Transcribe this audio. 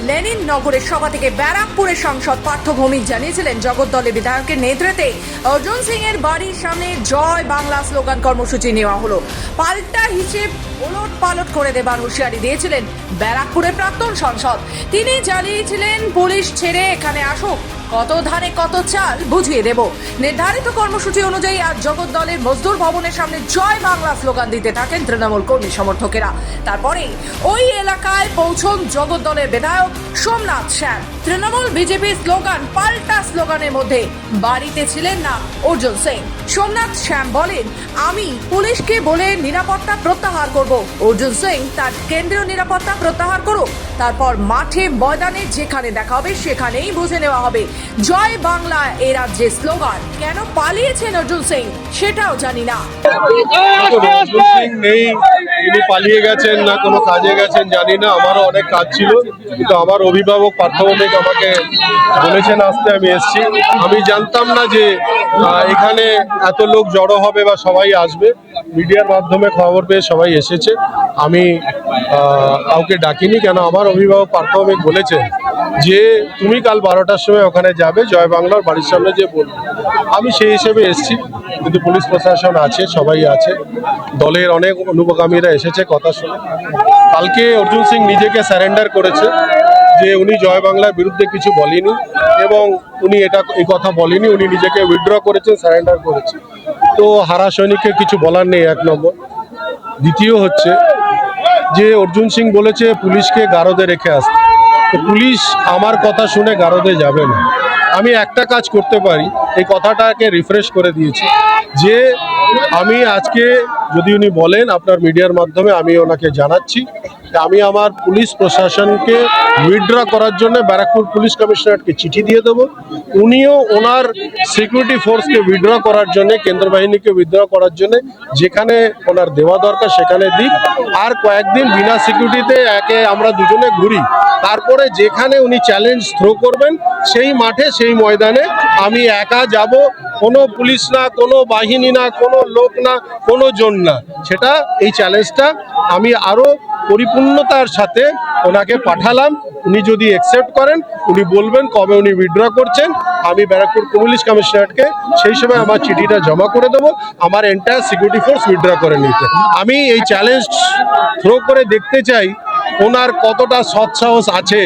Lenin নগরের সভা থেকে ব্যারাকপুরের সাংসদ পার্থ ভৌমিক জানিয়েছিলেন জগদ্দলের বিধায়কের নেতৃত্বে অর্জুন সিং এর বাড়ির সামনে জয় বাংলা স্লোগান কর্মসূচি নেওয়া হলো। পাল্টা হিসেব ওলট পালট করে দেবার হুঁশিয়ারি দিয়েছিলেন ব্যারাকপুরের প্রাক্তন সাংসদ। তিনি জানিয়েছিলেন পুলিশ ছেড়ে এখানে আসুক, কত ধানে কত চাল বুঝিয়ে দেব। নির্ধারিত কর্মসূচি অনুযায়ী আজ জগদ্দলের মজদুর ভবনের সামনে জয় বাংলা স্লোগান দিতে থাকেন তৃণমূল কর্মী সমর্থকেরা। তারপরে ওই এলাকায় পৌঁছন জগদ্দলের বিধায়ক সোমনাথ শ্যাম। তৃণমূল বিজেপি স্লোগান পাল্টা স্লোগানের মধ্যে বাড়িতে ছিলেন না অর্জুন সিং। সোমনাথ শ্যাম বলেন, আমি পুলিশকে বলে নিরাপত্তা প্রত্যাহার করব, অর্জুন সিং তার কেন্দ্রীয় নিরাপত্তা প্রত্যাহার করুক, তারপর মাঠে ময়দানে যেখানে দেখা হবে সেখানেই বুঝে নেওয়া হবে। জয় বাংলা এ রাজ্যের স্লোগান। কেন পালিয়েছেন অর্জুন সিং সেটাও জানি না। অর্জুন সিং নেই, তিনি পালিয়ে গেছেন না কোনো কাজে গেছেন জানি না। আমারও অনেক কাজ ছিল, কিন্তু আমার অভিভাবক পার্থ ভৌমিক আমাকে বলেছেন আসতে, আমি এসেছি। আমি জানতাম না যে এখানে এত লোক জড়ো হবে বা সবাই আসবে। মিডিয়ার মাধ্যমে খবর পেয়ে সবাই এসেছে। আমি কাউকে ডাকিনি, কেন আমার অভিভাবক পার্থ ভৌমিক বলেছেন যে তুমি কাল 12টার সময় ওখানে যাবে, জয় বাংলার বাড়ির সামনে যে বলবে। আমি সেই হিসেবে এসেছি, কিন্তু পুলিশ প্রশাসন আছে, সবাই আছে, দলের অনেক অনুগামীরা এসেছে কথা শুনে। কালকে অর্জুন সিং নিজেকে স্যারেন্ডার করেছে যে উনি জয় বাংলার বিরুদ্ধে কিছু বলেনি এবং উনি এই কথা বলেনি, উনি নিজেকে উইথড্র করেছেন, স্যারেন্ডার করেছে। তো হারা সৈনিককে কিছু বলার নেই, এক নম্বর। দ্বিতীয় হচ্ছে যে অর্জুন সিং বলেছে পুলিশকে গারদে রেখে আসতে। তো পুলিশ আমার কথা শুনে গারদে যাবে না। আমি একটা কাজ করতে পারি, এই কথাটাকে রিফ্রেশ করে দিয়েছি যে আমি আজকে যদি উনি বলেন আপনার মিডিয়ার মাধ্যমে, আমি ওনাকে জানাচ্ছি যে আমি আমার পুলিশ প্রশাসনকে উইথড্র করার জন্য ব্যারাকপুর পুলিশ কমিশনারেটকে চিঠি দিয়ে দেবো। উনিও ওনার সিকিউরিটি ফোর্সকে উইথড্র করার জন্য, কেন্দ্র বাহিনীকে উইথড্র করার জন্য যেখানে ওনার দেওয়া দরকার সেখানে দিক। আর কয়েকদিন বিনা সিকিউরিটিতে একে আমরা দুজনে ঘুরি, তারপরে যেখানে উনি চ্যালেঞ্জ থ্রো করবেন সেই মাঠে সেই ময়দানে আমি একা যাব। কোনো পুলিশ না, কোনো বাহিনী না, কোনো লোক না, কোনো জন না। সেটা এই চ্যালেঞ্জটা আমি আরো পরিপূর্ণতার সাথে ওনাকে পাঠালাম। উনি যদি অ্যাকসেপ্ট করেন, উনি বলবেন কবে উনি উইথড্র করছেন, আমি ব্যারাকপুর পুলিশ কমিশনারেটকে সেই সময় আমার চিঠিটা জমা করে দেবো, আমার এন্টায়ার সিকিউরিটি ফোর্স উইথড্র করে নিতে। আমি এই চ্যালেঞ্জ থ্রো করে দেখতে চাই ওনার কতটা সৎসাহস আছে